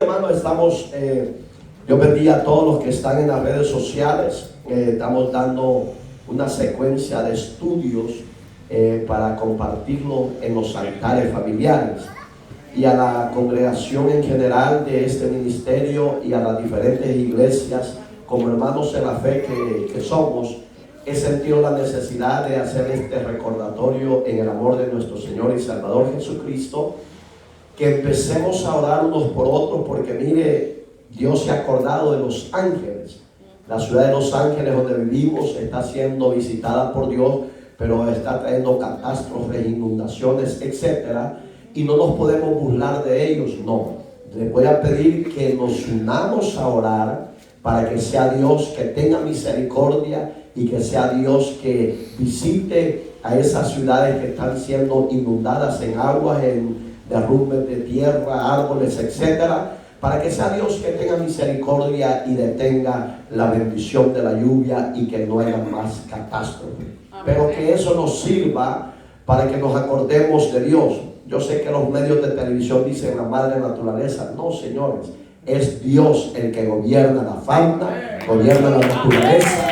Hermano, yo pedí a todos los que están en las redes sociales, estamos dando una secuencia de estudios para compartirlo en los altares familiares, y a la congregación en general de este ministerio y a las diferentes iglesias, como hermanos en la fe que somos, he sentido la necesidad de hacer este recordatorio en el amor de nuestro Señor y Salvador Jesucristo, que empecemos a orar unos por otros, porque mire, Dios se ha acordado de Los Ángeles. La ciudad de Los Ángeles, donde vivimos, está siendo visitada por Dios, pero está trayendo catástrofes, inundaciones, etcétera, y no nos podemos burlar de ellos. No, les voy a pedir que nos unamos a orar para que sea Dios que tenga misericordia y que sea Dios que visite a esas ciudades que están siendo inundadas en aguas, en derrumbes de tierra, árboles, etcétera, para que sea Dios que tenga misericordia y detenga la bendición de la lluvia y que no haya más catástrofe. Pero que eso nos sirva para que nos acordemos de Dios. Yo sé que los medios de televisión dicen la madre naturaleza. No, señores, es Dios el que gobierna la fauna, gobierna la naturaleza,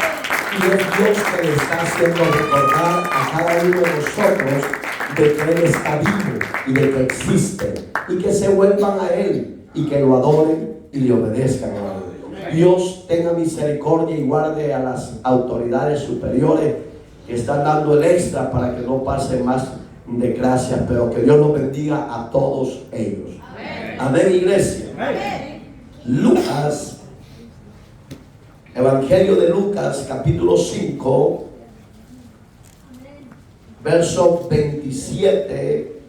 y es Dios que le está haciendo recordar a cada uno de nosotros de que Él está vivo y de que existe, y que se vuelvan a Él y que lo adoren y le obedezcan a Él. Dios tenga misericordia y guarde a las autoridades superiores que están dando el extra para que no pasen más desgracias, pero que Dios los bendiga a todos ellos. Amén, iglesia. Amén. Lucas, Evangelio de Lucas, capítulo 5, verso 27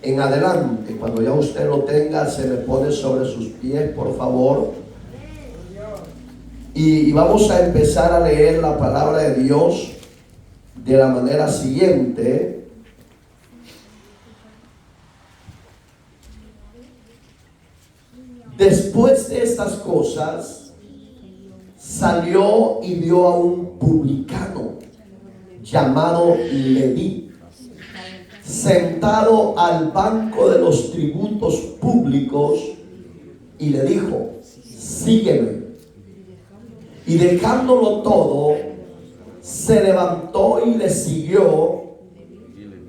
en adelante. Cuando ya usted lo tenga, se le pone sobre sus pies, por favor. Y vamos a empezar a leer la palabra de Dios de la manera siguiente. Después de estas cosas, salió y vio a un publicano llamado Leví, sentado al banco de los tributos públicos, y le dijo: sígueme. Y dejándolo todo, se levantó y le siguió,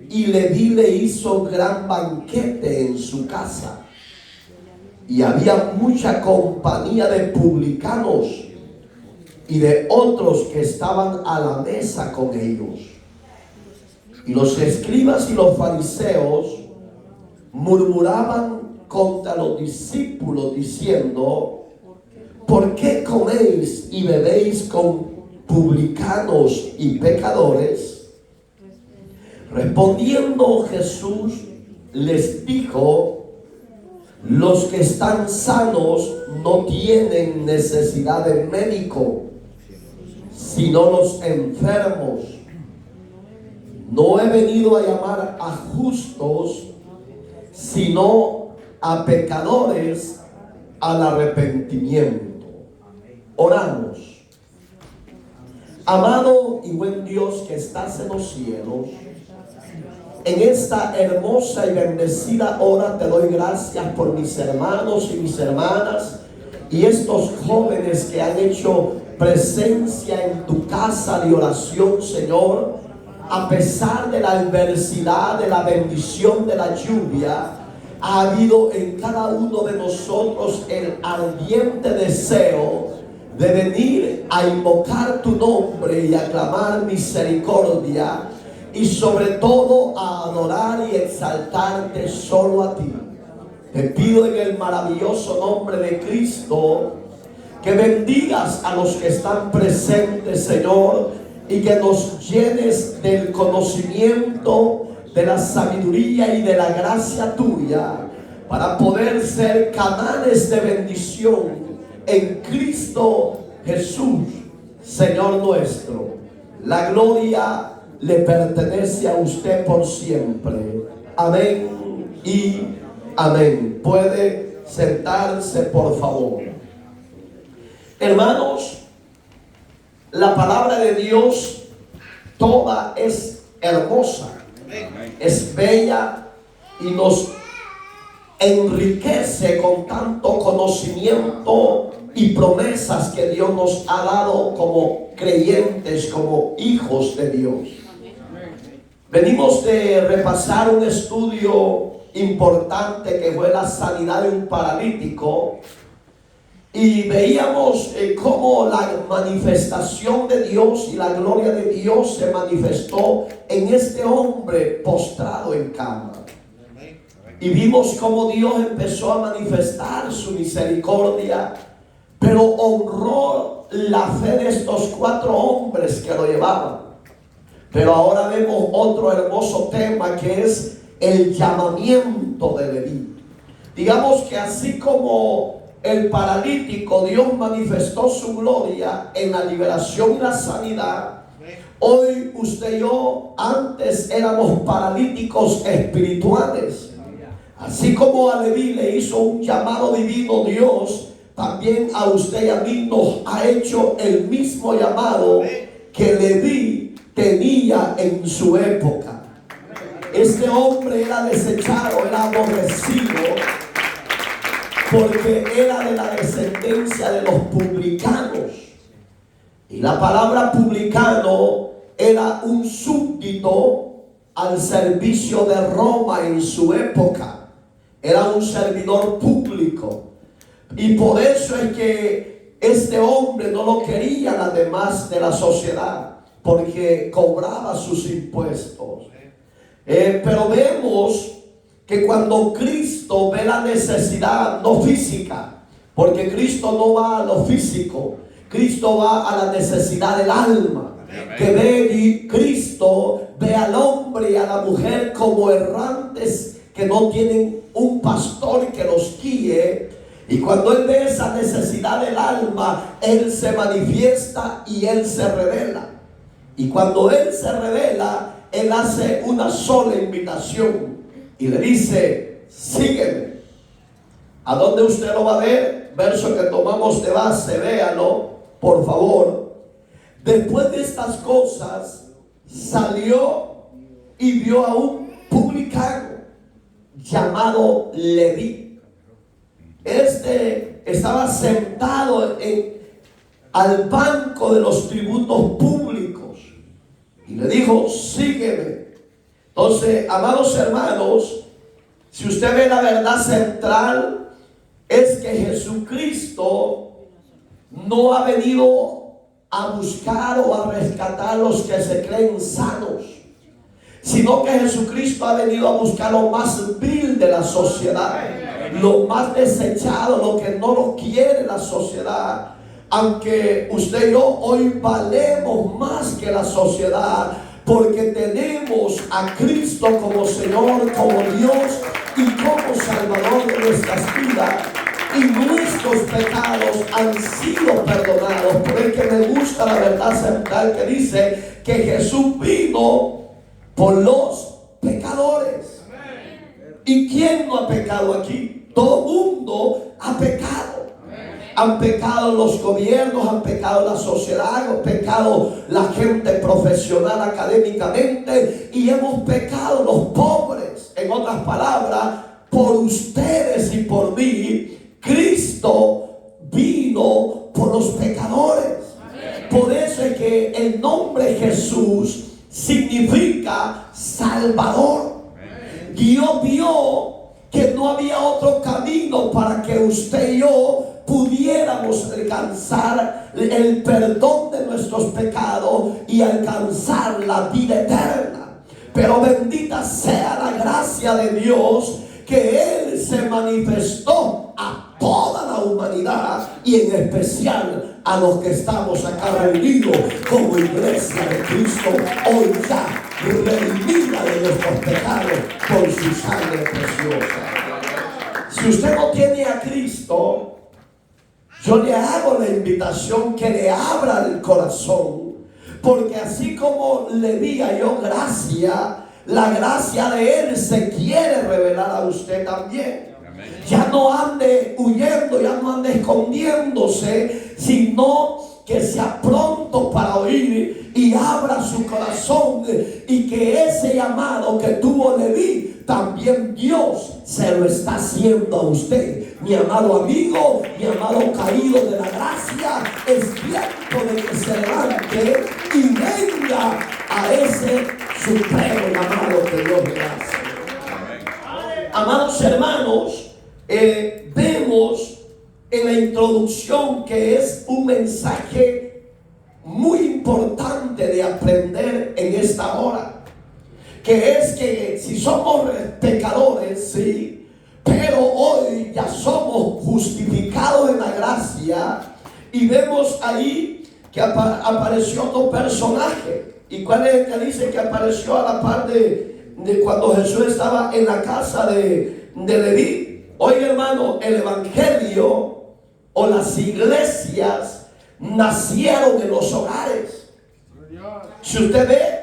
y Leví le hizo gran banquete en su casa. Y había mucha compañía de publicanos y de otros que estaban a la mesa con ellos. Y los escribas y los fariseos murmuraban contra los discípulos diciendo: ¿por qué coméis y bebéis con publicanos y pecadores? Respondiendo Jesús les dijo: los que están sanos no tienen necesidad de médico, sino los enfermos. No he venido a llamar a justos, sino a pecadores al arrepentimiento. Oramos. Amado y buen Dios que estás en los cielos, en esta hermosa y bendecida hora te doy gracias por mis hermanos y mis hermanas y estos jóvenes que han hecho presencia en tu casa de oración, Señor. A pesar de la adversidad, de la bendición de la lluvia, ha habido en cada uno de nosotros el ardiente deseo de venir a invocar tu nombre y a clamar misericordia, y sobre todo a adorar y exaltarte solo a ti. Te pido en el maravilloso nombre de Cristo que bendigas a los que están presentes, Señor, y que nos llenes del conocimiento, de la sabiduría y de la gracia tuya, para poder ser canales de bendición en Cristo Jesús, Señor nuestro. La gloria le pertenece a usted por siempre. Amén y amén. Puede sentarse, por favor. Hermanos, la palabra de Dios toda es hermosa, es bella y nos enriquece con tanto conocimiento y promesas que Dios nos ha dado como creyentes, como hijos de Dios. Venimos de repasar un estudio importante que fue la sanidad de un paralítico, y veíamos cómo la manifestación de Dios y la gloria de Dios se manifestó en este hombre postrado en cama. Y vimos cómo Dios empezó a manifestar su misericordia, pero honró la fe de estos 4 hombres que lo llevaban. Pero ahora vemos otro hermoso tema, que es el llamamiento de Leví. Digamos que así como el paralítico, Dios manifestó su gloria en la liberación y la sanidad, hoy usted y yo antes éramos paralíticos espirituales. Así como a Leví le hizo un llamado divino Dios, también a usted y a mí nos ha hecho el mismo llamado que Leví tenía en su época. Este hombre era desechado, era aborrecido, porque era de la descendencia de los publicanos. Y la palabra publicano era un súbdito al servicio de Roma en su época. Era un servidor público. Y por eso es que este hombre no lo querían las demás de la sociedad, porque cobraba sus impuestos. Pero vemos que cuando Cristo ve la necesidad, no física, porque Cristo no va a lo físico, Cristo va a la necesidad del alma. Que ve, y Cristo ve al hombre y a la mujer como errantes que no tienen un pastor que los guíe. Y cuando Él ve esa necesidad del alma, Él se manifiesta y Él se revela. Y cuando Él se revela, Él hace una sola invitación y le dice: sígueme. ¿A dónde usted lo va a ver? Verso que tomamos de base, véalo, por favor. Después de estas cosas, salió y vio a un publicano llamado Leví. Este estaba sentado al banco de los tributos públicos y le dijo: sígueme. Entonces, amados hermanos, si usted ve la verdad central, es que Jesucristo no ha venido a buscar o a rescatar los que se creen sanos, sino que Jesucristo ha venido a buscar lo más vil de la sociedad, lo más desechado, lo que no lo quiere la sociedad. Aunque usted y yo hoy valemos más que la sociedad, porque tenemos a Cristo como Señor, como Dios y como Salvador de nuestras vidas, y nuestros pecados han sido perdonados. Por el que me gusta la verdad central que dice que Jesús vino por los pecadores. ¿Y quién no ha pecado aquí? Todo mundo ha pecado. Han pecado los gobiernos, han pecado la sociedad, han pecado la gente profesional académicamente, y hemos pecado los pobres. En otras palabras, por ustedes y por mí, Cristo vino por los pecadores. Por eso es que el nombre Jesús significa Salvador. Dios vio que no había otro camino para que usted y yo pudiéramos alcanzar el perdón de nuestros pecados y alcanzar la vida eterna. Pero bendita sea la gracia de Dios, que Él se manifestó a toda la humanidad, y en especial a los que estamos acá reunidos como iglesia de Cristo, hoy ya redimida de nuestros pecados por su sangre preciosa. Si usted no tiene a Cristo, yo le hago la invitación que le abra el corazón, porque así como Leví halló gracia, la gracia de Él se quiere revelar a usted también. Ya no ande huyendo, ya no ande escondiéndose, sino que que sea pronto para oír y abra su corazón, y que ese llamado que tuvo Leví, también Dios se lo está haciendo a usted, mi amado amigo, mi amado caído de la gracia. Es tiempo de que se levante y venga a ese supremo llamado que Dios le hace. Amados hermanos, vemos en la introducción que es un mensaje muy importante de aprender en esta hora, que es que si somos pecadores, sí, pero hoy ya somos justificados en la gracia. Y vemos ahí que apareció otro personaje. ¿Y cuál es el que dice que apareció a la par de cuando Jesús estaba en la casa de Leví? Oiga, hermano, el evangelio o las iglesias nacieron en los hogares. Si usted ve,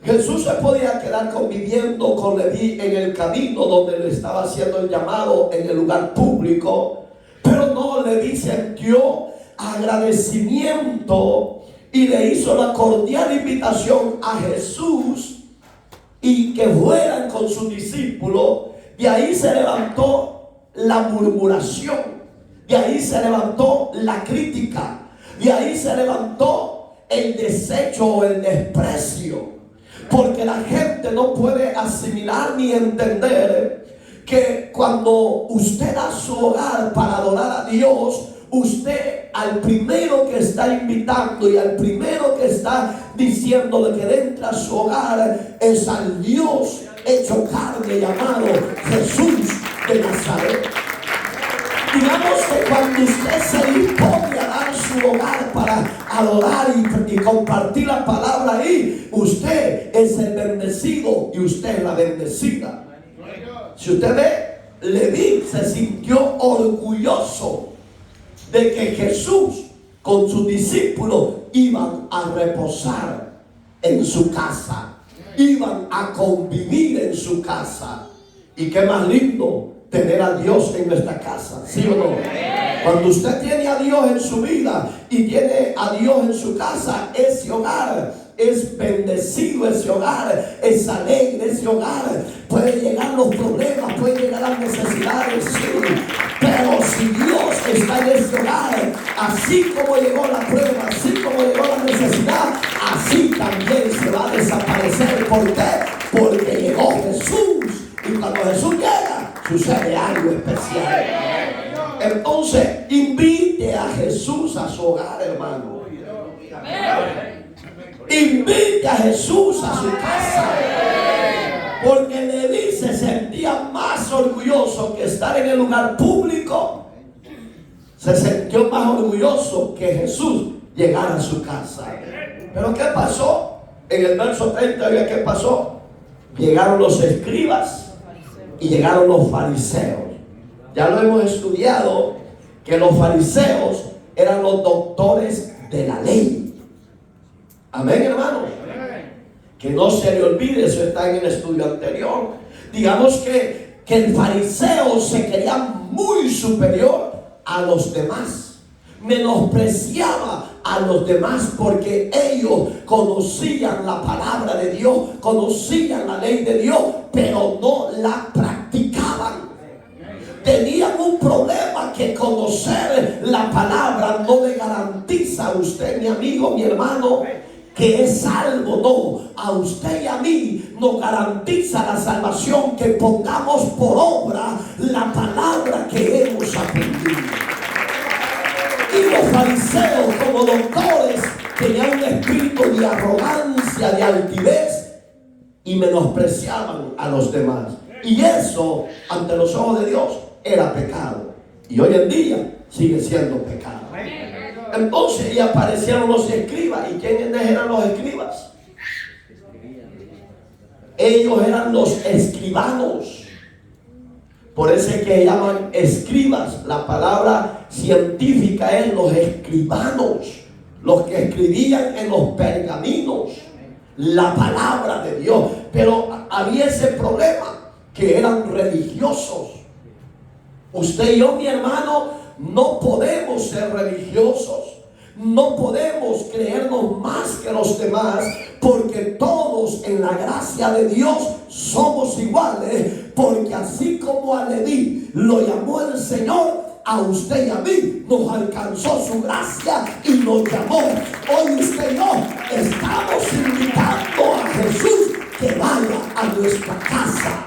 Jesús se podía quedar conviviendo con Leví en el camino donde le estaba haciendo el llamado en el lugar público, pero no, Leví sintió agradecimiento y le hizo la cordial invitación a Jesús y que fueran con sus discípulos. De ahí se levantó la murmuración, de ahí se levantó la crítica, de ahí se levantó el desecho o el desprecio, porque la gente no puede asimilar ni entender que cuando usted da su hogar para adorar a Dios, usted al primero que está invitando y al primero que está diciéndole que entra a su hogar es al Dios hecho carne llamado Jesús de Nazaret. Digamos que cuando usted se dispone a dar su hogar para adorar y compartir la palabra ahí, usted es el bendecido y usted es la bendecida. Si usted ve, Leví se sintió orgulloso de que Jesús con sus discípulos iban a reposar en su casa, iban a convivir en su casa. Y qué más lindo tener a Dios en nuestra casa, ¿sí o no? Cuando usted tiene a Dios en su vida y tiene a Dios en su casa, ese hogar es bendecido, ese hogar es alegre, ese hogar puede llegar los problemas, puede llegar las necesidades, sí, pero si Dios está en ese hogar, así como llegó la prueba, así como llegó la necesidad, así también se va a desaparecer. ¿Por qué? Porque llegó Jesús, y cuando Jesús llega sucede algo especial. Entonces invite a Jesús a su hogar, hermano. Invite a Jesús a su casa, porque Leví se sentía más orgulloso que estar en el lugar público. Se sintió más orgulloso que Jesús llegara a su casa. Pero ¿qué pasó? En el verso 30, ¿qué pasó? Llegaron los escribas y llegaron los fariseos. Ya lo hemos estudiado, que los fariseos eran los doctores de la ley. Amén, hermano. Que no se le olvide, eso está en el estudio anterior. Digamos que el fariseo se creía muy superior a los demás, menospreciaba a los demás porque ellos conocían la palabra de Dios, conocían la ley de Dios, pero no la practicaban. Tenían un problema, que conocer la palabra no le garantiza a usted, mi amigo, mi hermano, que es salvo. No, a usted y a mí nos garantiza la salvación que pongamos por obra la palabra que hemos aprendido. Y los fariseos, como doctores, tenían un espíritu de arrogancia, de altivez, y menospreciaban a los demás. Y eso, ante los ojos de Dios, era pecado. Y hoy en día sigue siendo pecado. Entonces, y aparecieron los escribas. ¿Y quiénes eran los escribas? Ellos eran los escribanos. Por eso es que llaman escribas. La palabra científica es los escribanos, los que escribían en los pergaminos la palabra de Dios. Pero había ese problema, que eran religiosos. Usted y yo, mi hermano, no podemos ser religiosos. no podemos creernos más que los demás, porque todos en la gracia de Dios somos iguales, porque así como a Leví lo llamó el Señor, a usted y a mí nos alcanzó su gracia y nos llamó. Hoy usted y yo estamos invitando a Jesús que vaya a nuestra casa.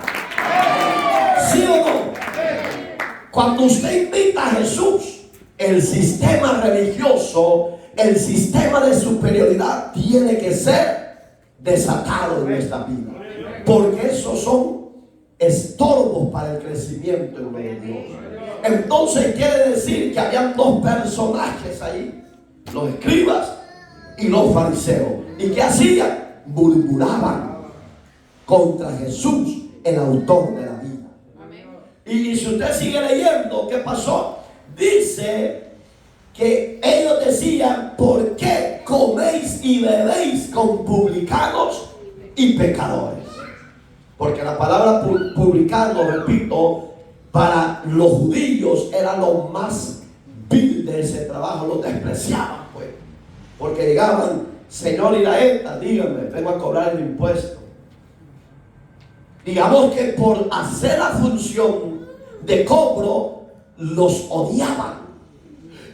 ¿Sí o no? Cuando usted invita a Jesús, el sistema religioso, el sistema de superioridad tiene que ser desatado en nuestra vida, porque esos son estorbos para el crecimiento en medio de Dios. Entonces quiere decir que habían dos personajes ahí, los escribas y los fariseos. ¿Y qué hacían? Murmuraban contra Jesús, el autor de la vida. Y si usted sigue leyendo, ¿qué pasó? Dice que ellos decían: ¿por qué coméis y bebéis con publicanos y pecadores? Porque la palabra publicano, repito, para los judíos era lo más vil de ese trabajo, lo despreciaban, pues, porque llegaban: Señor Iraeta, dígame, vengo a cobrar el impuesto. Digamos que por hacer la función de cobro los odiaban.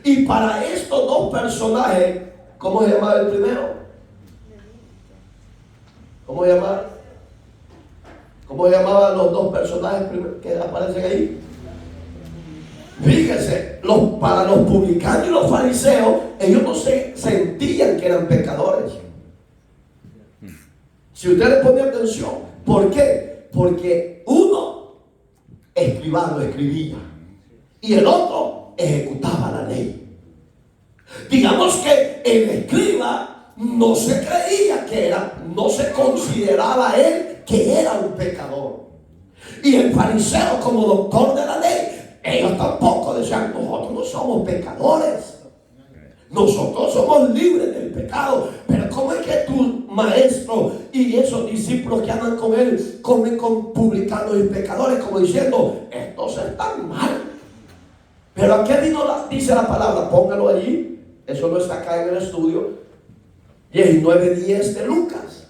Y para estos dos personajes, ¿cómo se llamaba el primero? ¿Cómo se llamaba? ¿Cómo se llamaban los dos personajes que aparecen ahí? Fíjense, para los publicanos y los fariseos, ellos no se sentían que eran pecadores. Si usted le pone atención, ¿por qué? Porque uno escribano escribía y el otro ejecutaba la ley. Digamos que el escriba no se creía que era, no se consideraba él que era un pecador. Y el fariseo, como doctor de la ley, ellos tampoco decían: nosotros no somos pecadores, nosotros somos libres del pecado. Pero ¿cómo es que tu maestro y esos discípulos que andan con él comen con publicanos y pecadores? Como diciendo: estos están mal. Pero ¿a qué dice la palabra? Póngalo allí, eso no está acá en el estudio. 19:10 de Lucas,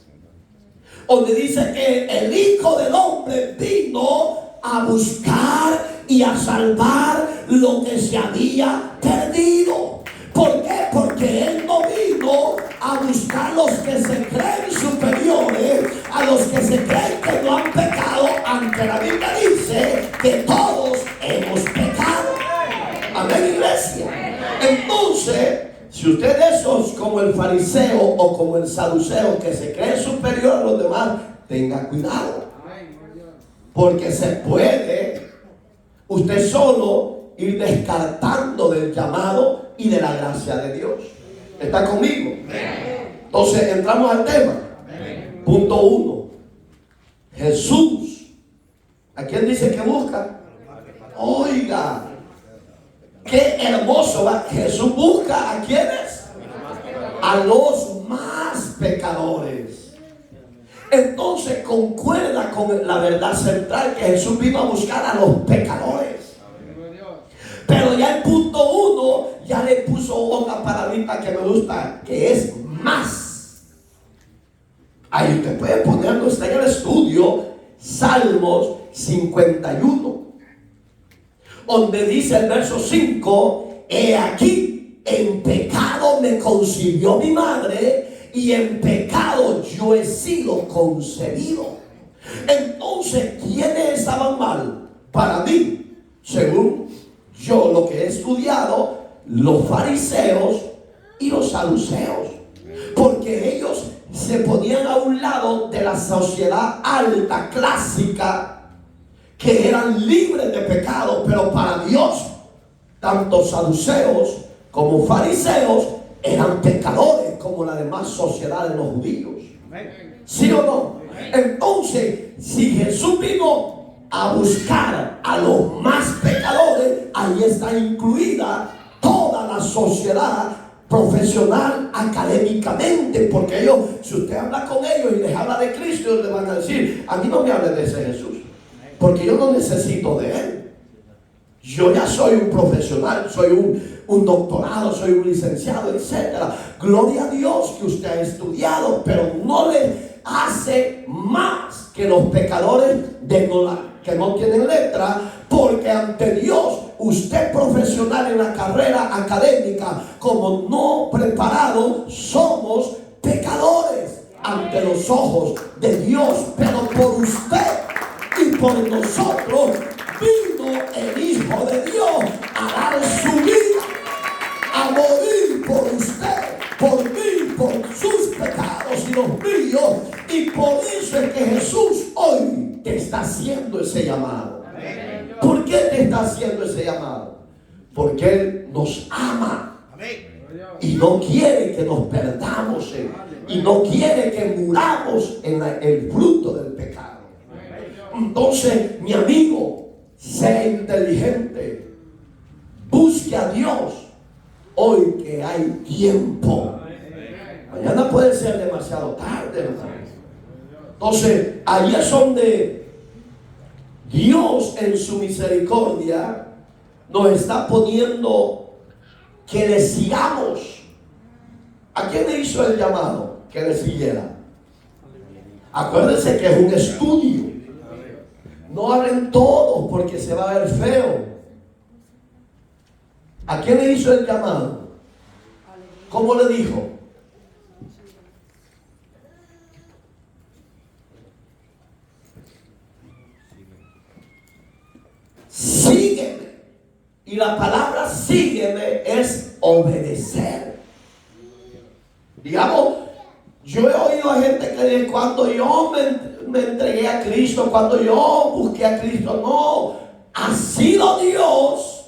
donde dice que el Hijo del Hombre vino a buscar y a salvar lo que se había perdido. ¿Por qué? Porque Él no vino a buscar a los que se creen superiores, a los que se creen que no han pecado, aunque la Biblia dice que todos hemos pecado. Amén, iglesia. Entonces, si usted es esos como el fariseo o como el saduceo que se cree superior a los demás, tenga cuidado, porque se puede usted solo ir descartando del llamado y de la gracia de Dios. ¿Está conmigo? Entonces entramos al tema. Punto 1. Jesús, ¿a quién dice que busca? Oiga, qué hermoso, ¿va? Jesús busca ¿a quiénes? A los más pecadores. Entonces concuerda con la verdad central que Jesús vino a buscar a los pecadores. Pero ya el punto 1 ya le puso otra palabrita que me gusta, que es más. Ahí usted puede ponerlo, está en el estudio, Salmos 51, donde dice el verso 5: he aquí, en pecado me concibió mi madre, y en pecado yo he sido concebido. Entonces, ¿quiénes estaban mal? Para mí, según yo lo que he estudiado, los fariseos y los saduceos, porque ellos se ponían a un lado de la sociedad alta, clásica, que eran libres de pecado. Pero para Dios, tanto saduceos como fariseos eran pecadores como la demás sociedad de los judíos. ¿Sí o no? Entonces, si Jesús vino a buscar a los más pecadores, ahí está incluida toda la sociedad profesional, académicamente, porque ellos, si usted habla con ellos y les habla de Cristo, ellos le van a decir: a mí no me hable de ese Jesús, porque yo no necesito de él. Yo ya soy un profesional, soy un doctorado, soy un licenciado, etc. Gloria a Dios que usted ha estudiado, pero no le hace más que los pecadores que no tienen letra, porque ante Dios, usted profesional en la carrera académica, como no preparado, somos pecadores ante los ojos de Dios. Pero por usted y por nosotros vino el Hijo de Dios a dar su vida, a morir por usted, por mí, por sus pecados y los míos. Y por eso es que Jesús hoy te está haciendo ese llamado. ¿Por qué te está haciendo ese llamado? Porque Él nos ama y no quiere que nos perdamos y no quiere que muramos en el fruto del pecado. Entonces, mi amigo, sea inteligente, busque a Dios hoy que hay tiempo. Mañana puede ser demasiado tarde, hermano. Entonces, ahí es donde Dios en su misericordia nos está poniendo que le sigamos. ¿A quién le hizo el llamado? Que le siguiera. Acuérdense que es un estudio. No hablen todos porque se va a ver feo. ¿A quién le hizo el llamado? ¿Cómo le dijo? Sígueme. Y la palabra sígueme es obedecer. Digamos, yo he oído a gente que dice, cuando yo me entregué a Cristo, cuando yo busqué a Cristo, no, ha sido Dios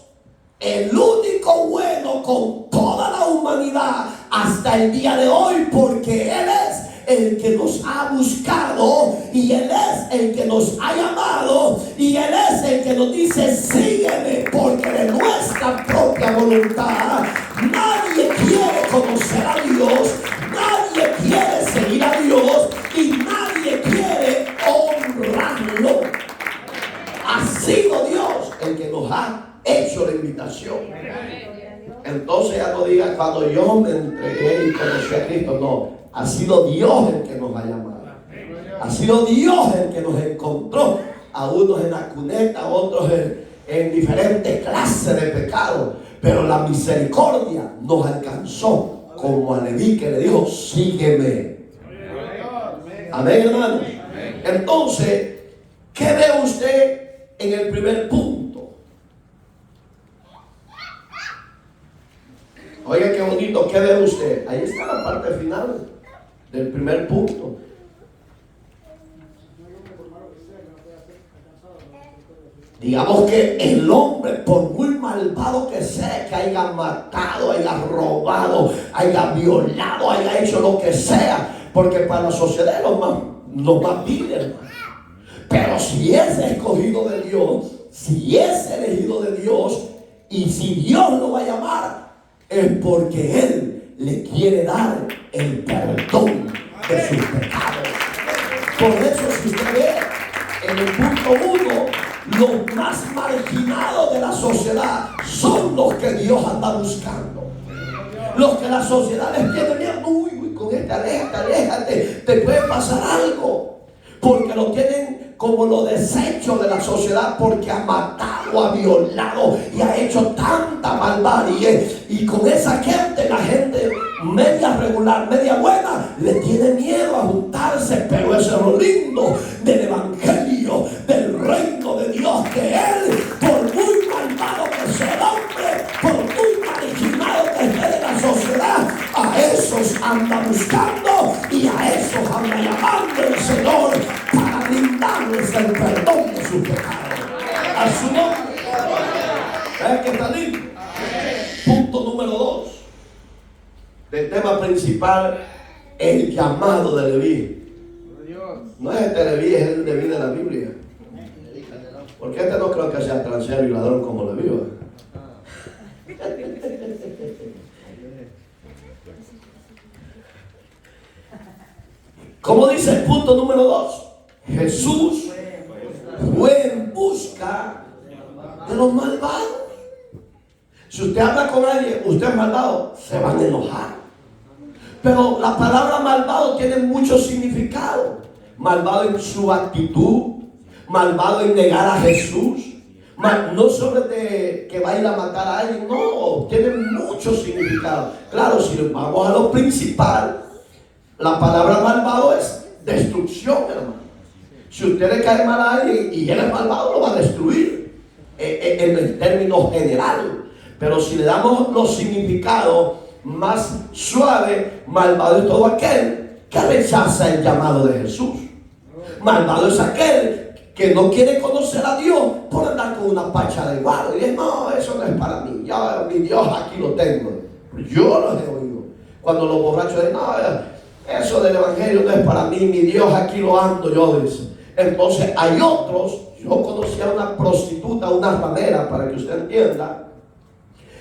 el único bueno con toda la humanidad hasta el día de hoy, porque Él es el que nos ha buscado y Él es el que nos ha llamado y Él es el que nos dice sígueme, porque de nuestra propia voluntad nadie quiere conocer a Dios, nadie quiere seguir a Dios y nadie quiere honrarlo. Ha sido Dios el que nos ha hecho la invitación. Entonces ya no diga cuando yo me entregué y conocí a Cristo, no. Ha sido Dios el que nos ha llamado. Ha sido Dios el que nos encontró. A unos en la cuneta, a otros en diferentes clases de pecados. Pero la misericordia nos alcanzó como a Leví, que le dijo, sígueme. Amén, hermanos. Entonces, ¿qué ve usted en el primer punto? Oiga, qué bonito, ¿qué ve usted? Ahí está la parte final del primer punto. Digamos que el hombre, por muy malvado que sea, que haya matado, haya robado, haya violado, haya hecho lo que sea, porque para la sociedad es lo más vil, hermano. Pero si es escogido de Dios, si es elegido de Dios, y si Dios lo va a llamar, es porque Él le quiere dar el perdón de sus pecados. Por eso, si usted ve en el punto 1, los más marginados de la sociedad son los que Dios anda buscando. Los que la sociedad les tiene miedo, uy, con este aléjate, te puede pasar algo. Porque lo tienen como los desechos de la sociedad, porque ha matado, ha violado y ha hecho tanta barbarie. Y con esa gente, la gente media regular, media buena, le tiene miedo a juntarse. Pero eso es lo lindo del evangelio, del reino de Dios, que Él, por muy malvado que sea el hombre, por muy marginado que esté de la sociedad, a esos anda buscando y a esos anda llamando el Señor para brindarles el perdón de sus pecados. A su nombre. ¿Ves que está lindo? Punto número 2 del tema principal, el llamado de Leví. No es este Leví, es el Leví de la Biblia. Porque este no creo que sea transero y ladrón como Leví. Como dice el punto número 2, Jesús fue en busca de los malvados. Si usted habla con alguien, usted es malvado, se van a enojar. Pero la palabra malvado tiene mucho significado. Malvado en su actitud, malvado en negar a Jesús. No solo de que va a ir a matar a alguien, no, tiene mucho significado. Claro, si vamos a lo principal, la palabra malvado es destrucción, hermano. Si usted le cae mal a alguien y él es malvado, lo va a destruir en el término general. Pero si le damos los significados más suaves, malvado es todo aquel que rechaza el llamado de Jesús. Malvado es aquel que no quiere conocer a Dios por andar con una pacha de guaro. Y dice, no, eso no es para mí. Ya, mi Dios aquí lo tengo. Yo lo he oído. Cuando los borrachos dicen, no, eso del evangelio no es para mí. Mi Dios aquí lo ando yo, dice. Entonces hay otros. Yo conocí a una prostituta, una ramera, para que usted entienda.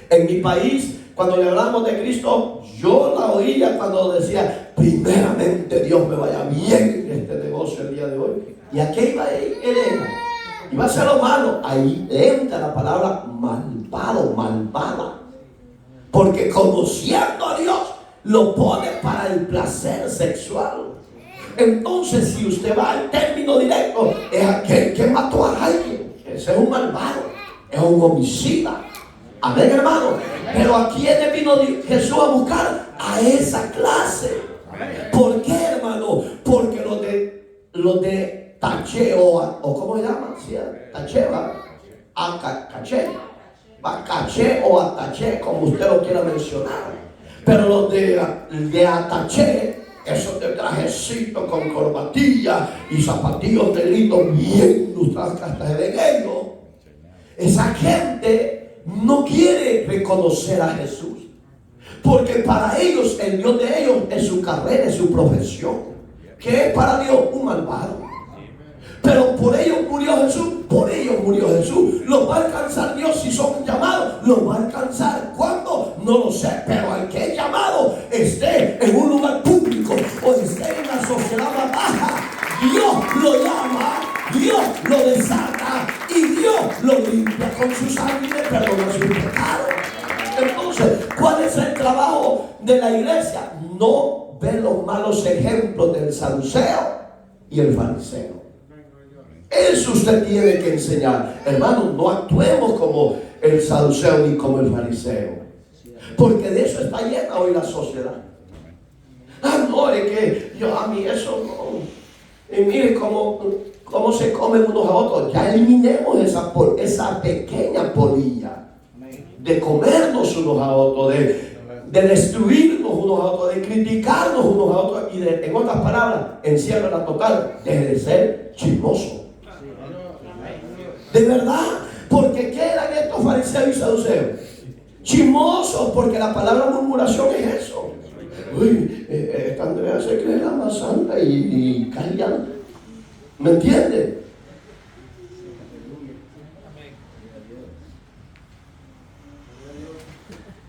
En mi país, cuando le hablamos de Cristo, yo la oía cuando decía, primeramente Dios me vaya bien en este negocio el día de hoy. ¿Y a qué iba él? Iba a hacer lo malo. Ahí entra la palabra malvado, malvada. Porque conociendo a Dios, lo pone para el placer sexual. Entonces, si usted va al término directo, es aquel que mató a alguien. Ese es un malvado, es un homicida. Amén, hermano. Pero ¿a quién vino Jesús a buscar? A esa clase. ¿Por qué, hermano? Porque los de taché o ¿cómo se llama? ¿Sí? Taché, ¿va? Caché o ataché, como usted lo quiera mencionar. Pero los de ataché, esos de trajecito con corbatilla y zapatillos negritos bien lustrados hasta de negro, esa gente no quiere reconocer a Jesús, porque para ellos el Dios de ellos es su carrera, es su profesión. ¿Qué es para Dios? Un malvado. Pero por ellos murió Jesús, por ellos murió Jesús. ¿Los va a alcanzar Dios si son llamados? ¿Los va a alcanzar? ¿Cuándo? No lo sé, pero al que es llamado esté en un lugar público o esté en la sociedad más baja, Dios lo llama, Dios lo desata y Dios lo limpia con su sangre y le perdona sus pecados. Entonces, ¿cuál es el trabajo de la iglesia? No ver los malos ejemplos del saduceo y el fariseo. Eso usted tiene que enseñar. Hermano, no actuemos como el saduceo ni como el fariseo, porque de eso está llena hoy la sociedad. No, es que a mí eso no. Y mire cómo se comen unos a otros. Ya eliminemos esa pequeña polilla de comernos unos a otros, de destruirnos unos a otros, de criticarnos unos a otros y en otras palabras, encierra la total, deje de ser chismoso. De verdad, porque ¿qué eran estos fariseos y saduceos? Chismosos, porque la palabra murmuración es eso. Uy, esta Andrea se cree la más santa y calla. ¿Me entiende?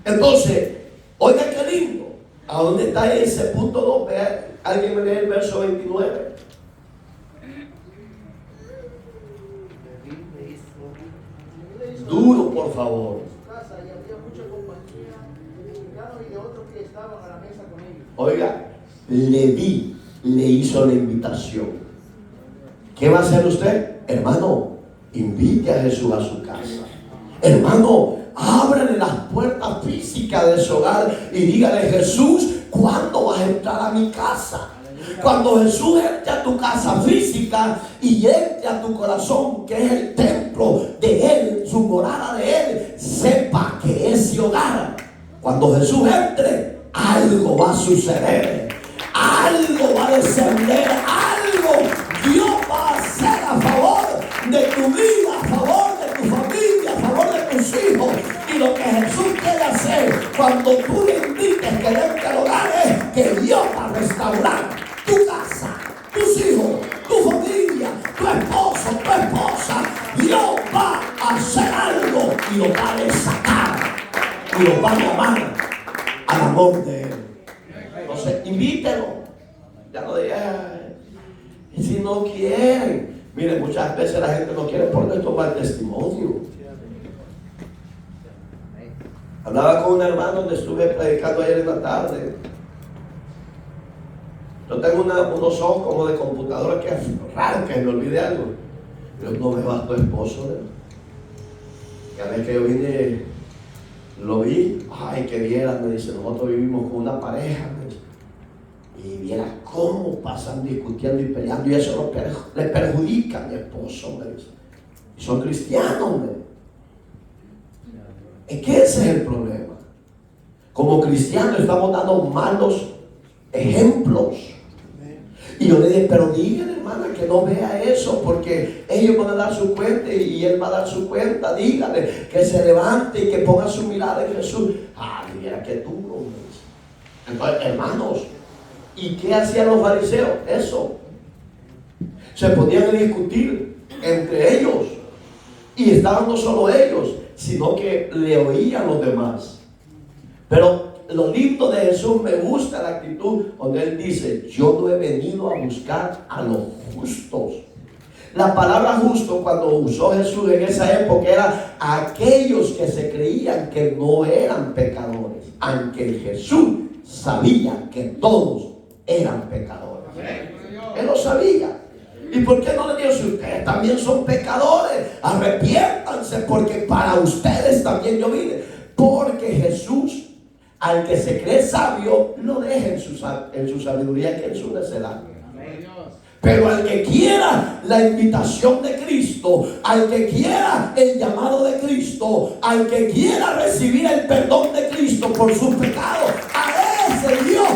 Entonces, oiga qué lindo. ¿A dónde está ese punto 2? Vea, alguien me lee el verso 29. Duro, por favor. Oiga, Leví le hizo la invitación. ¿Qué va a hacer usted? Hermano, invite a Jesús a su casa. Hermano, ábrele las puertas físicas de su hogar y dígale, Jesús, ¿cuándo vas a entrar a mi casa? Cuando Jesús entre a tu casa física y entre a tu corazón, que es el templo de Él, su morada de Él, sepa que ese hogar, cuando Jesús entre, algo va a suceder, algo va a descender, algo Dios va a hacer a favor de tu vida, a favor de tu familia, a favor de tus hijos. Y lo que Jesús quiere hacer cuando tú le invites que entre al hogar es que Dios va a restaurar tu casa, tus hijos, tu familia, tu esposo, tu esposa. Dios va a hacer algo y lo va a desatar y lo va a llamar al amor de Él. Entonces, invítelo. Ya no diga, y si no quieren. Mire, muchas veces la gente no quiere por nuestro mal testimonio. Andaba con un hermano donde estuve predicando ayer en la tarde. Yo tengo unos ojos como de computadora que es raro que me olvide algo. Yo no veo a tu esposo, ¿no? Cada vez que yo vine, lo vi. Ay, que viera, me dice, nosotros vivimos con una pareja, me dice, y viera cómo pasan discutiendo y peleando, y eso le perjudica a mi esposo, me dice. Y son cristianos, me dice. Es que ese es el problema. Como cristianos estamos dando malos ejemplos. Y yo le dije, pero dígale, hermana, que no vea eso, porque ellos van a dar su cuenta y él va a dar su cuenta. Dígale que se levante y que ponga su mirada en Jesús. Ah, mira qué duro. Entonces, hermanos, ¿y qué hacían los fariseos? Eso. Se ponían a discutir entre ellos. Y estaban no solo ellos, sino que le oían los demás. Pero lo lindo de Jesús, me gusta la actitud donde Él dice, yo no he venido a buscar a los justos. La palabra justo, cuando usó Jesús en esa época, era aquellos que se creían que no eran pecadores, aunque Jesús sabía que todos eran pecadores. Él lo sabía. ¿Y por qué no le dijo, si ustedes también son pecadores, arrepiéntanse, porque para ustedes también yo vine? Porque Jesús, al que se cree sabio, lo deja en su sabiduría, que en su necedad. Pero al que quiera la invitación de Cristo, al que quiera el llamado de Cristo, al que quiera recibir el perdón de Cristo por sus pecados, a ese Dios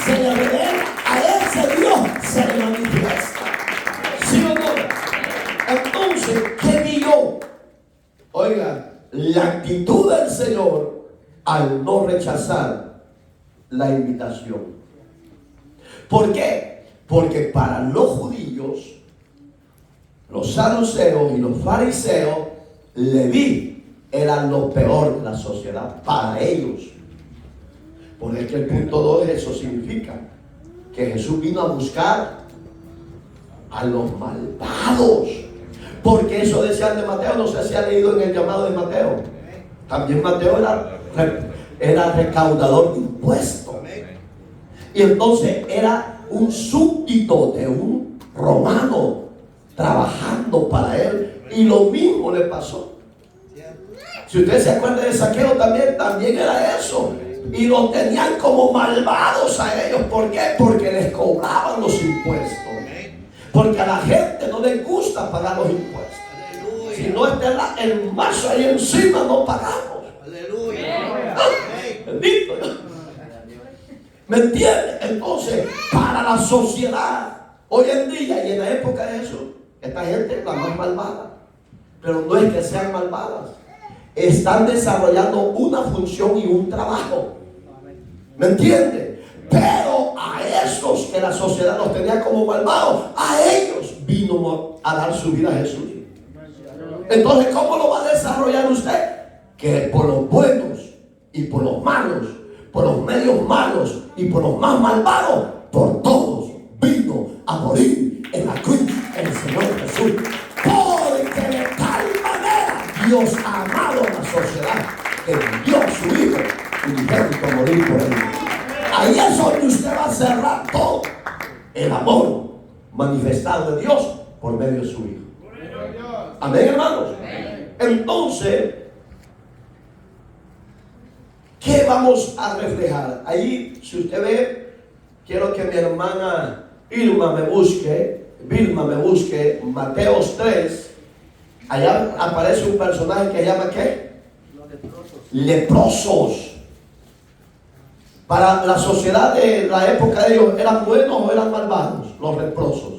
se le revela, a ese Dios se le manifiesta. ¿Sí o no? Entonces, ¿qué vi yo? Oiga, la actitud del Señor al no rechazar la invitación. ¿Por qué? Porque para los judíos, los saduceos y los fariseos, Leví eran lo peor de la sociedad para ellos. Por eso el punto 2, eso significa que Jesús vino a buscar a los malvados. Porque eso decían de Mateo, no sé si ha leído en el llamado de Mateo. También Mateo era recaudador de impuestos. Y entonces era un súbdito de un romano trabajando para él. Y lo mismo le pasó. Si usted se acuerda de Zaqueo, también era eso. Y lo tenían como malvados a ellos. ¿Por qué? Porque les cobraban los impuestos. Porque a la gente no les gusta pagar los impuestos. Si no está el mazo ahí encima, no pagamos. Aleluya. Bendito. ¿Me entiendes? Entonces, para la sociedad, hoy en día y en la época de Jesús, esta gente es la más malvada. Pero no es que sean malvadas. Están desarrollando una función y un trabajo. ¿Me entiendes? Pero a esos que la sociedad los tenía como malvados, a ellos vino a dar su vida a Jesús. Entonces, ¿cómo lo va a desarrollar usted? Que por los buenos y por los malos, por los medios malos y por los más malvados, por todos vino a morir en la cruz el Señor Jesús. Porque de tal manera Dios ha amado a la sociedad que dio a su Hijo unigénito a morir por él. Ahí es donde usted va a cerrar todo el amor manifestado de Dios por medio de su Hijo. Amén, hermanos. Entonces, ¿qué vamos a reflejar? Ahí, si usted ve, quiero que mi hermana Vilma me busque Mateos 3. Allá aparece un personaje que llama ¿qué? Leprosos. Para la sociedad de la época de ellos, ¿eran buenos o eran malvados los leprosos?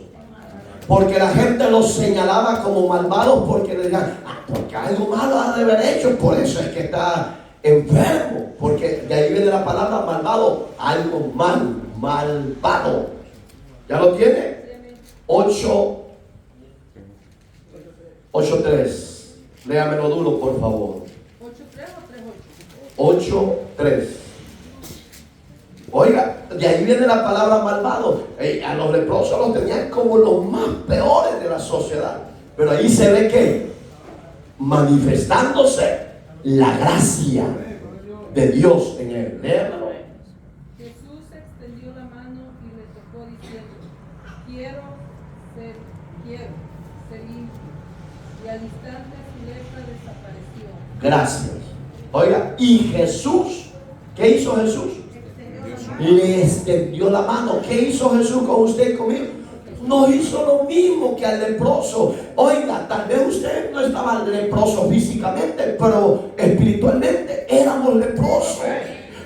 Porque la gente los señalaba como malvados porque decían, porque algo malo ha de haber hecho, por eso es que está enfermo. Porque de ahí viene la palabra malvado, algo mal, malvado. ¿Ya lo tiene? 8:3. Léamelo duro, por favor. 8:3. Oiga, de ahí viene la palabra malvado. A los leprosos los tenían como los más peores de la sociedad. Pero ahí se ve que manifestándose la gracia. de Dios en él. Léamelo. Jesús extendió la mano y le tocó diciendo, quiero ser limpio. Y al instante su lepra desapareció. Gracias. Oiga, y Jesús, ¿qué hizo Jesús? Le extendió la mano. ¿Qué hizo Jesús con usted y conmigo? No hizo lo mismo que al leproso. Oiga, tal vez usted no estaba leproso físicamente, pero espiritualmente éramos leprosos,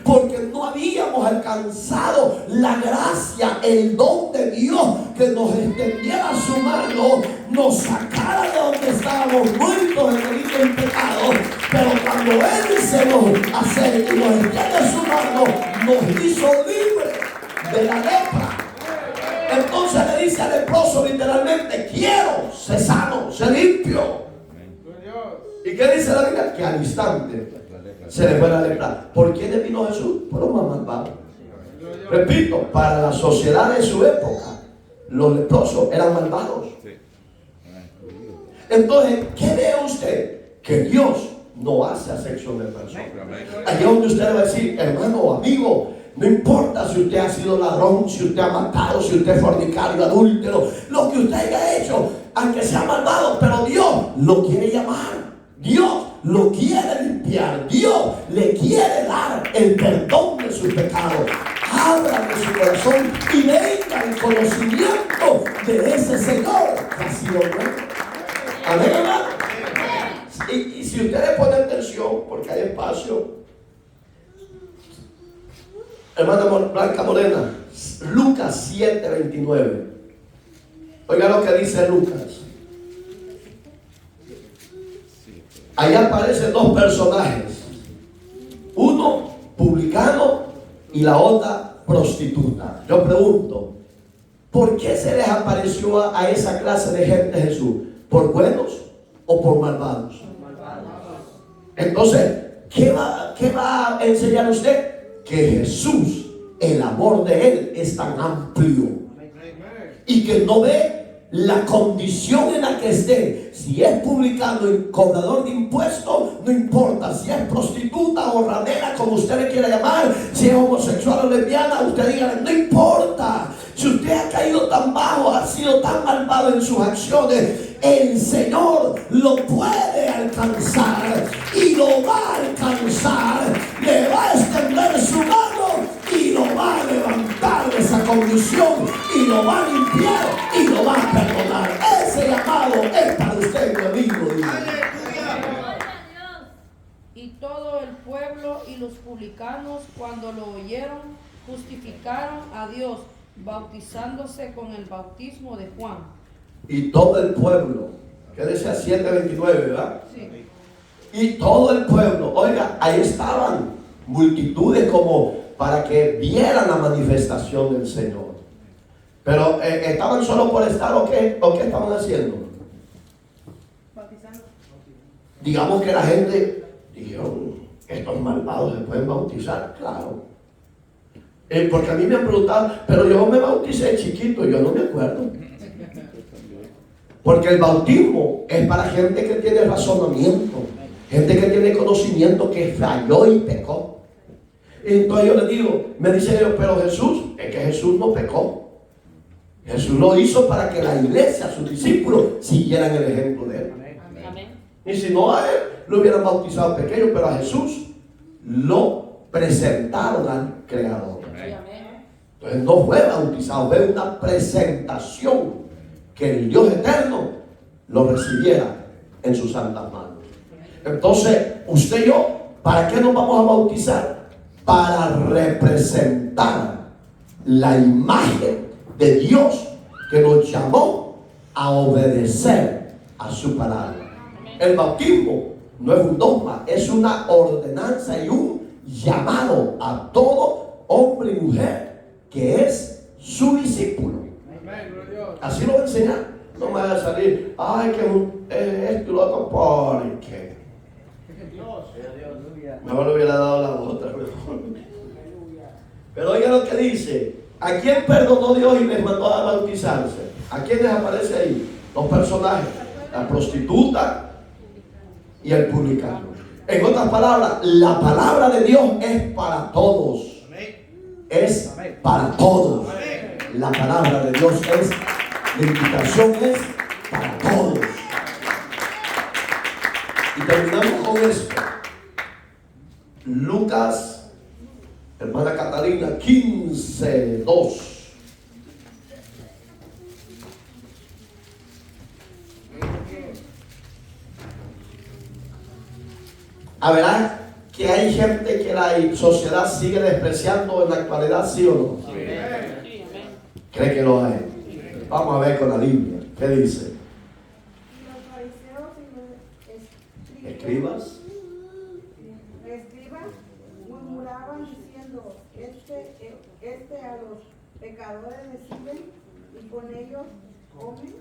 porque no habíamos alcanzado la gracia, el don de Dios, que nos extendiera su mano, nos sacara de donde estábamos muertos en delito y pecado. Pero cuando Él se nos acerca y nos extiende su mano, nos hizo libres de la lepra. Entonces le dice al leproso literalmente, quiero ser sano, ser limpio. ¿Y qué dice la Biblia? Que al instante se le fue la lepra. ¿Por quién vino Jesús? Por los más malvados. Repito, para la sociedad de su época, los leprosos eran malvados. Entonces, ¿qué ve usted? Que Dios no hace acepción de personas. Allí donde usted va a decir, hermano o amigo, no importa si usted ha sido ladrón, si usted ha matado, si usted es fornicario, adúltero, lo que usted haya hecho, aunque sea malvado, pero Dios lo quiere llamar. Dios lo quiere limpiar. Dios le quiere dar el perdón de sus pecados. Abra su corazón y venga el conocimiento de ese Señor que ha sido bueno. Amén, hermano. Y si ustedes ponen atención, porque hay espacio, hermana Blanca Morena, Lucas 7:29. Oiga lo que dice Lucas. Allá aparecen dos personajes, uno publicano y la otra prostituta. Yo pregunto, ¿por qué se les apareció a esa clase de gente Jesús? ¿Por buenos o por malvados? Entonces, ¿qué va a enseñar usted? Que Jesús, el amor de Él es tan amplio y que no ve la condición en la que esté. Si es publicano y cobrador de impuestos, no importa. Si es prostituta o ramera, como usted le quiera llamar, si es homosexual o lesbiana, usted diga, no importa. Si usted ha caído tan bajo, ha sido tan malvado en sus acciones, el Señor lo puede alcanzar y lo va a alcanzar. Le va a extender su mano y lo va a levantar de esa condición y lo va a limpiar y lo va a perdonar. Ese llamado es para usted, mi amigo. Y todo el pueblo y los publicanos, cuando lo oyeron, justificaron a Dios, bautizándose con el bautismo de Juan. Y todo el pueblo, que decía 7:29, ¿verdad? Sí. Y todo el pueblo, oiga, ahí estaban multitudes como para que vieran la manifestación del Señor. Pero estaban solo por estar, ¿o qué estaban haciendo? Bautizando. Digamos que la gente dijeron, estos malvados se pueden bautizar, claro. Porque a mí me han preguntado, pero yo me bauticé chiquito, yo no me acuerdo. Porque el bautismo es para gente que tiene razonamiento, gente que tiene conocimiento, que falló y pecó. Entonces yo les digo, me dice Dios, pero Jesús, es que Jesús no pecó. Jesús lo hizo para que la iglesia, sus discípulos, siguieran el ejemplo de Él. Amén. Y si no a Él, lo hubieran bautizado pequeño, pero a Jesús lo presentaron al Creador. Entonces no fue bautizado, fue una presentación, que el Dios eterno lo recibiera en sus santas manos. Entonces, usted y yo, ¿para qué nos vamos a bautizar? Para representar la imagen de Dios que nos llamó a obedecer a su palabra. El bautismo no es un dogma, es una ordenanza y un llamado a todo hombre y mujer que es su discípulo. Así lo voy a enseñar. No me va a salir, ay, que esto y lo otro, porque mejor le hubiera dado la otra. Pero oiga lo que dice. ¿A quién perdonó Dios y les mandó a bautizarse? ¿A quiénes aparece ahí? Dos personajes, la prostituta y el publicano. En otras palabras, la palabra de Dios es para todos. Es para todos. La palabra de Dios es, la invitación es para todos. Y terminamos con esto. Lucas, hermana Catalina, 15:2. A ver, que hay gente que la sociedad sigue despreciando en la actualidad, ¿sí o no? Sí, amén. ¿Cree que lo hay? Vamos a ver con la Biblia. ¿Qué dice? Los fariseos y los ¿Escribas? escribas murmuraban diciendo, este a los pecadores reciben y con ellos comen.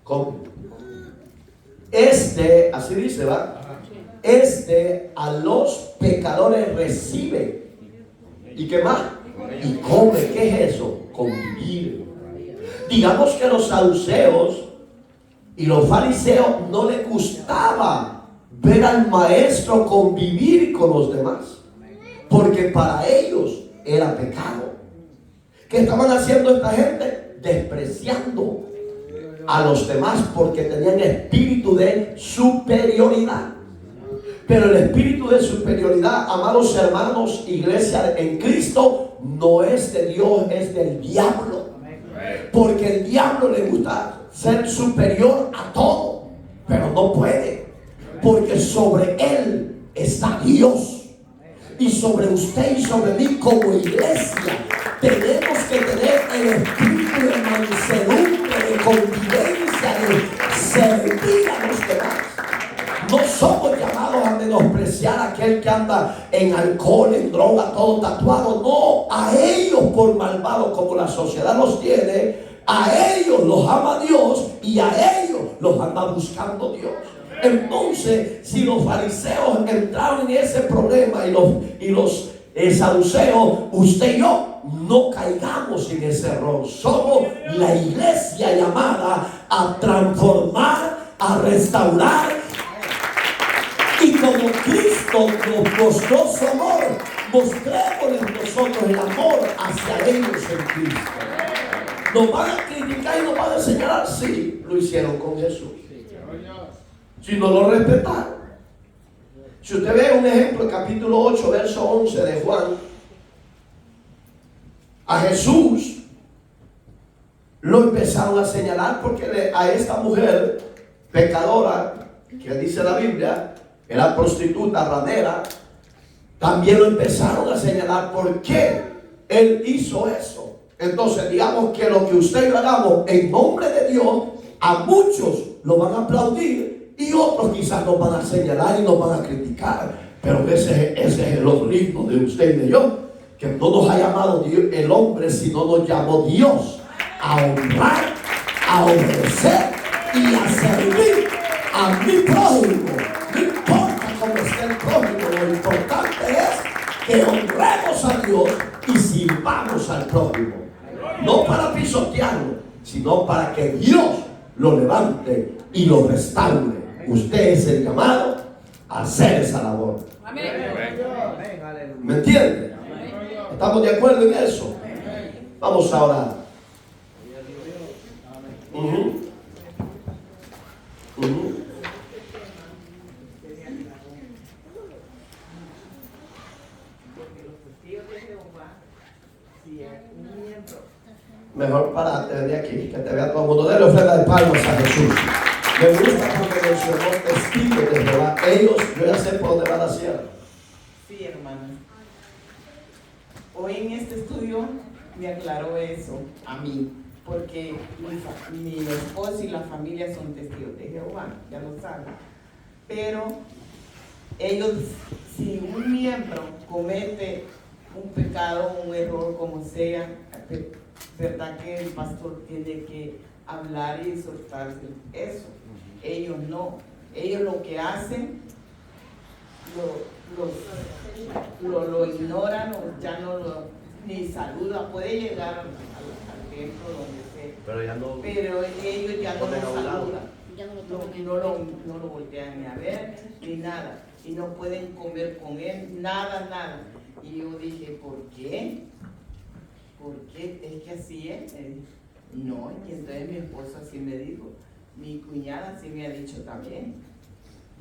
¿Cómo? Así dice, ¿va? A los pecadores recibe. ¿Y qué más? Y come. ¿Qué es eso? Convivir. Digamos que los saduceos y los fariseos no les gustaba ver al maestro convivir con los demás, porque para ellos era pecado. ¿Qué estaban haciendo esta gente? Despreciando a los demás porque tenían espíritu de superioridad. Pero el espíritu de superioridad, amados hermanos, iglesia en Cristo, no es de Dios, es del diablo. Porque el diablo le gusta ser superior a todo, pero no puede, porque sobre él está Dios. Y sobre usted y sobre mí como iglesia tenemos que tener el espíritu de mansedumbre, de convivencia, de servir a los demás. No somos llamados a menospreciar a aquel que anda en alcohol, en droga, todo tatuado. No, a ellos por malvados como la sociedad los tiene, a ellos los ama Dios y a ellos los anda buscando Dios. Entonces, si los fariseos entraron en ese problema y los saduceos, usted y yo no caigamos en ese error. Somos la iglesia llamada a transformar, a restaurar. Y como Cristo nos mostró su amor, mostrémosles nosotros el amor hacia ellos en Cristo. Nos van a criticar y nos van a señalar, sí, lo hicieron con Jesús. Si no lo respetaron. Si usted ve un ejemplo, capítulo 8, verso 11 de Juan, a Jesús lo empezaron a señalar porque a esta mujer pecadora, que dice la Biblia, era prostituta, ramera, también lo empezaron a señalar. ¿Por qué él hizo eso? Entonces, digamos que lo que usted y yo hagamos en nombre de Dios, a muchos lo van a aplaudir y otros quizás nos van a señalar y nos van a criticar. Pero ese es el ritmo de usted y de yo, que no nos ha llamado Dios, el hombre, sino nos llamó Dios a honrar, a obedecer y a servir a mi prójimo. No importa cómo esté el prójimo, lo importante es que honremos a Dios y sirvamos al prójimo. No para pisotearlo, sino para que Dios lo levante y lo restaure. Usted es el llamado a hacer esa labor. Amén. ¿Me entiende? ¿Estamos de acuerdo en eso? Vamos a orar. Mejor parate de aquí, que te vea todo el mundo. Denle ofrenda de palmas a Jesús. Me gusta porque mencionó testigos de Jehová. Ellos, yo ya sé por dónde va la sierra. Sí, hermano. Hoy en este estudio me aclaró eso a mí, porque mi esposo y la familia son testigos de Jehová, ya lo saben. Pero ellos, si un miembro comete un pecado, un error, como sea, verdad que el pastor tiene que hablar y exhortarse eso. Ellos no. Ellos lo que hacen lo ignoran o ya no ni saluda. Puede llegar al templo donde sea, pero ellos ya no lo saludan, no lo voltean ni a ver ni nada. y no pueden comer con él, nada. Y yo dije, ¿por qué? ¿Por qué? Es que así es. No, y entonces mi esposo así me dijo, mi cuñada así me ha dicho también.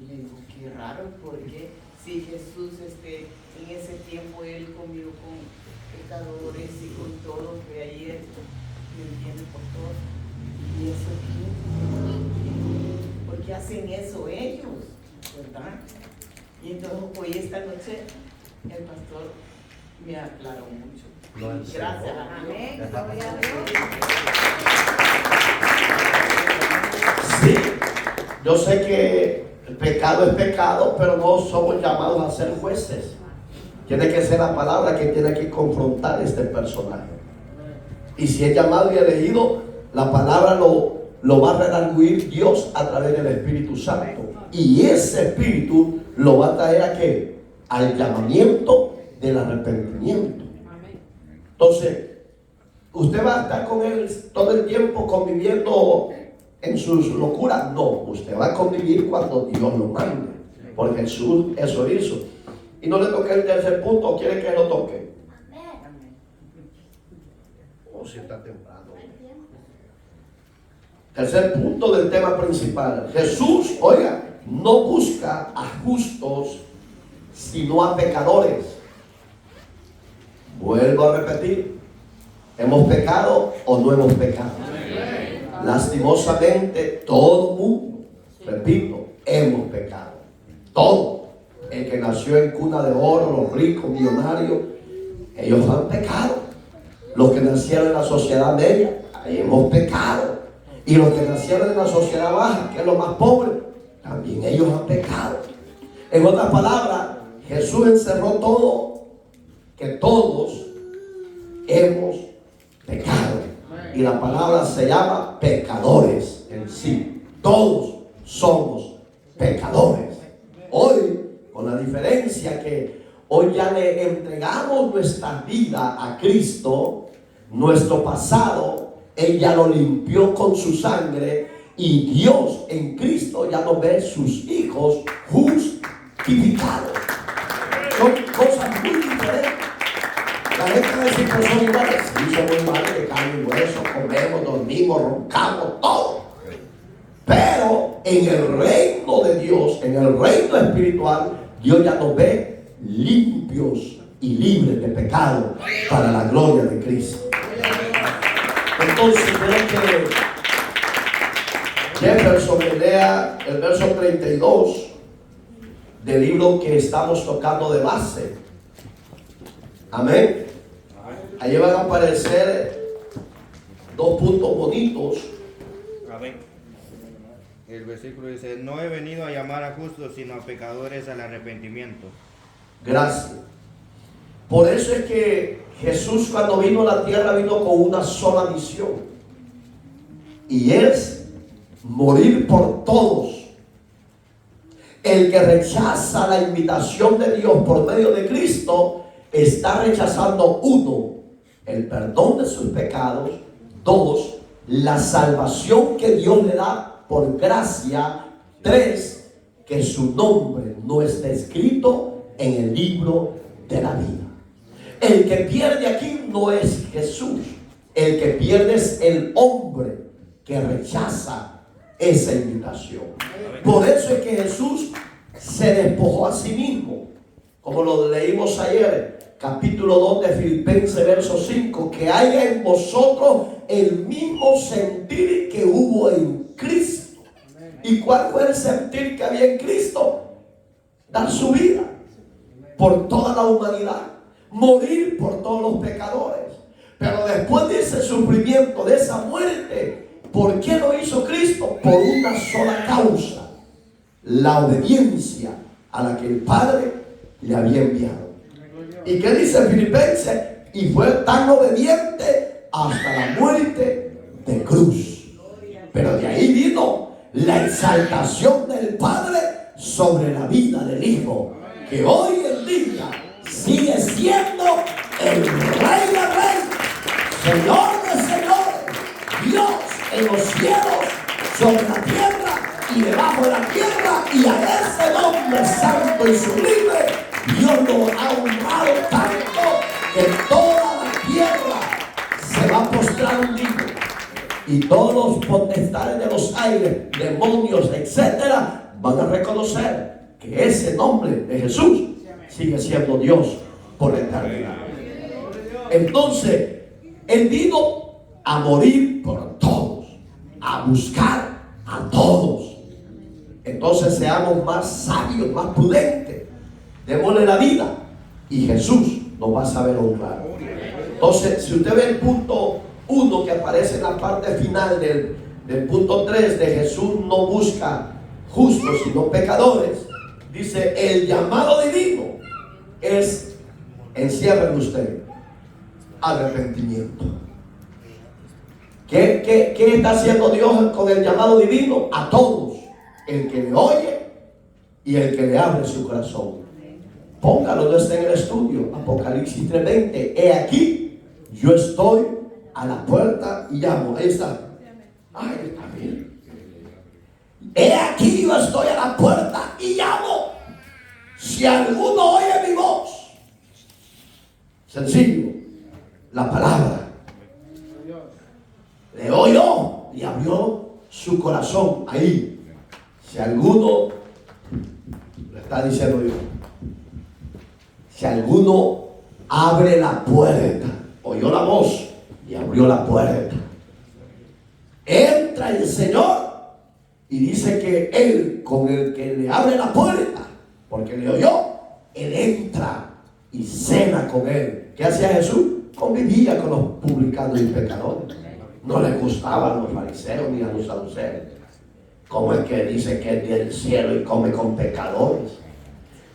Y le digo, qué raro, porque si Jesús en ese tiempo él comió con pecadores y con todos, que ayer, ¿me entiendes? Por todo. ¿Y eso qué? ¿Por qué hacen eso ellos? ¿Verdad? Y entonces hoy esta noche el pastor me aclaró mucho. Gracias a Dios. Amén. Gloria a Dios. Sí, yo sé que el pecado es pecado, pero no somos llamados a ser jueces. Tiene que ser la palabra que tiene que confrontar este personaje. Y si es llamado y elegido, la palabra lo va a redarguir Dios a través del Espíritu Santo. Y ese Espíritu lo va a traer ¿a qué? Al llamamiento del arrepentimiento. Entonces, ¿usted va a estar con él todo el tiempo conviviendo en sus locuras? No, usted va a convivir cuando Dios lo mande. Porque Jesús eso hizo. Y no le toqué el tercer punto, ¿o quiere que lo toque? O si está temprano. Tercer punto del tema principal. Jesús, oiga, no busca a justos, sino a pecadores. Vuelvo a repetir, ¿hemos pecado o no hemos pecado? Lastimosamente, todo mundo, repito, hemos pecado. Todo. El que nació en cuna de oro, los ricos, millonarios, ellos han pecado. Los que nacieron en la sociedad media, hemos pecado. Y los que nacieron en la sociedad baja, que es lo más pobre, también ellos han pecado. En otras palabras, Jesús encerró todo, que todos hemos pecado. Y la palabra se llama pecadores en sí. Todos somos pecadores. Hoy, con la diferencia que hoy ya le entregamos nuestra vida a Cristo, nuestro pasado, Él ya lo limpió con su sangre y Dios en Cristo ya nos ve sus hijos justificados. Son cosas muy diferentes. La gente va a decir que son iguales. Sí, somos iguales de carne y hueso, comemos, dormimos, roncamos, todo. Pero en el reino de Dios, en el reino espiritual, Dios ya nos ve limpios y libres de pecado para la gloria de Cristo. Entonces creo que Jefferson me lea el verso 32 del libro que estamos tocando de base. Amén. Ahí van a aparecer dos puntos bonitos. Amén. El versículo dice, no he venido a llamar a justos, sino a pecadores al arrepentimiento. Gracias. Por eso es que Jesús cuando vino a la tierra vino con una sola misión. Y es morir por todos. El que rechaza la invitación de Dios por medio de Cristo está rechazando, uno, el perdón de sus pecados. Dos, la salvación que Dios le da por gracia. Tres, que su nombre no está escrito en el libro de la vida. El que pierde aquí no es Jesús. El que pierde es el hombre que rechaza esa invitación. Por eso es que Jesús se despojó a sí mismo. Como lo leímos ayer, capítulo 2 de Filipenses, verso 5. Que haya en vosotros el mismo sentir que hubo en Cristo. ¿Y cuál fue el sentir que había en Cristo? Dar su vida por toda la humanidad, morir por todos los pecadores. Pero después de ese sufrimiento, de esa muerte, ¿por qué lo hizo Cristo? Por una sola causa: la obediencia a la que el Padre le había enviado. ¿Y qué dice Filipenses? Y fue tan obediente hasta la muerte de cruz. Pero de ahí vino la exaltación del Padre sobre la vida del Hijo, que hoy en día sigue siendo el Rey de Reyes, Señor de Señores, Dios en los cielos, sobre la tierra y debajo de la tierra, y a ese nombre santo santo y sublime, Dios nos ha honrado tanto que toda la tierra se va a postrar un día. Y todos los potestades de los aires, demonios, etcétera, van a reconocer que ese nombre de Jesús sigue siendo Dios por la eternidad. Entonces, Él vino a morir por todos, a buscar a todos. Entonces seamos más sabios, más prudentes, démosle la vida y Jesús nos va a saber honrar. Entonces, si usted ve el punto 1 que aparece en la parte final del punto 3 de Jesús no busca justos sino pecadores, dice el llamado divino es encierra en usted arrepentimiento. ¿Qué está haciendo Dios con el llamado divino? A todos, el que le oye y el que le abre su corazón. Póngalo, no está en el estudio, Apocalipsis 3:20. He aquí, yo estoy a la puerta y llamo. Ahí está. Ay, está bien. He aquí, yo estoy a la puerta y llamo. Si alguno oye mi voz, sencillo, la palabra, le oyó y abrió su corazón ahí. Si alguno, le está diciendo Dios, si alguno abre la puerta, oyó la voz y abrió la puerta, entra el Señor y dice que Él, con el que le abre la puerta, porque le oyó, Él entra y cena con Él. ¿Qué hacía Jesús? Convivía con los publicanos y pecadores. No le gustaban los fariseos ni a los saduceos. Como el que dice que es del cielo y come con pecadores.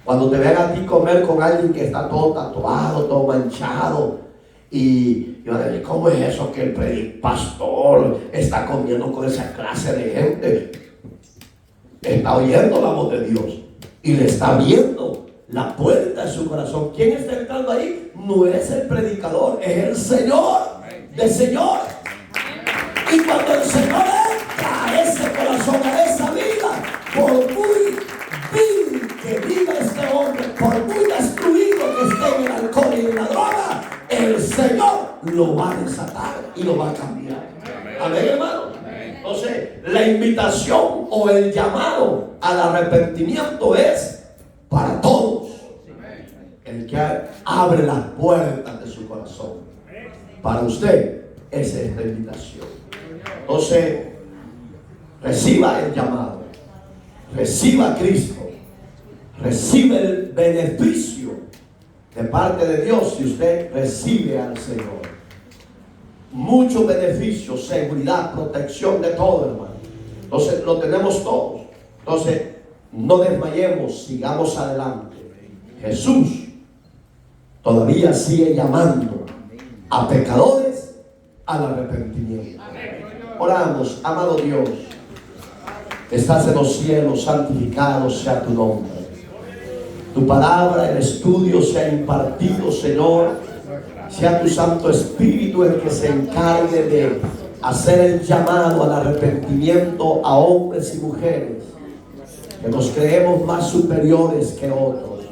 Cuando te vean a ti comer con alguien que está todo tatuado, todo manchado, y yo le digo, ¿cómo es eso que el pastor está comiendo con esa clase de gente? Está oyendo la voz de Dios y le está viendo la puerta de su corazón. ¿Quién está entrando ahí? No es el predicador, es el Señor de señores. Y cuando el Señor entra a ese corazón, a esa vida, por muy vil que viva este hombre, por muy destruido que esté en el alcohol y en la droga, el Señor lo va a desatar y lo va a cambiar. Amén, hermano. Entonces, la invitación o el llamado al arrepentimiento es para todos. El que abre las puertas de su corazón. Para usted es esta invitación. Entonces, reciba el llamado, reciba a Cristo, recibe el beneficio de parte de Dios si usted recibe al Señor. Muchos beneficios, seguridad, protección, de todo, hermano. Entonces, lo tenemos todos. Entonces, no desmayemos, sigamos adelante. Jesús todavía sigue llamando a pecadores al arrepentimiento. Oramos, amado Dios, estás en los cielos, santificado sea tu nombre. Tu palabra, el estudio sea impartido, Señor. Sea tu Santo Espíritu el que se encargue de hacer el llamado al arrepentimiento a hombres y mujeres que nos creemos más superiores que otros.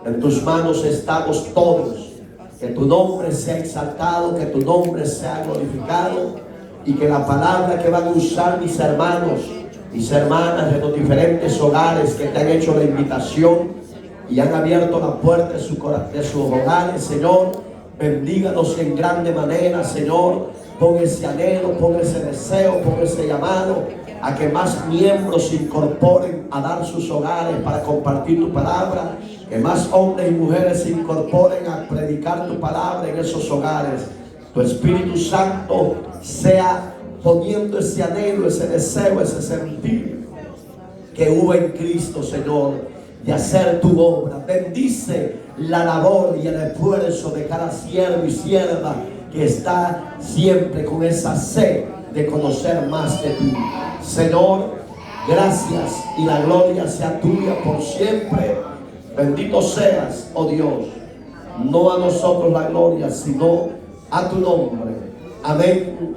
En tus manos estamos todos. Que tu nombre sea exaltado, que tu nombre sea glorificado, y que la palabra que van a usar mis hermanos, mis hermanas de los diferentes hogares que te han hecho la invitación y han abierto la puerta de sus hogares, Señor, bendíganos en grande manera, Señor. Pon ese anhelo, pon ese deseo, pon ese llamado a que más miembros se incorporen a dar sus hogares para compartir tu palabra. Que más hombres y mujeres se incorporen a predicar tu palabra en esos hogares. Tu Espíritu Santo sea poniendo ese anhelo, ese deseo, ese sentir que hubo en Cristo, Señor, de hacer tu obra. Bendice la labor y el esfuerzo de cada siervo y sierva que está siempre con esa sed de conocer más de ti. Señor, gracias y la gloria sea tuya por siempre. Bendito seas, oh Dios, no a nosotros la gloria, sino a tu nombre. Amén.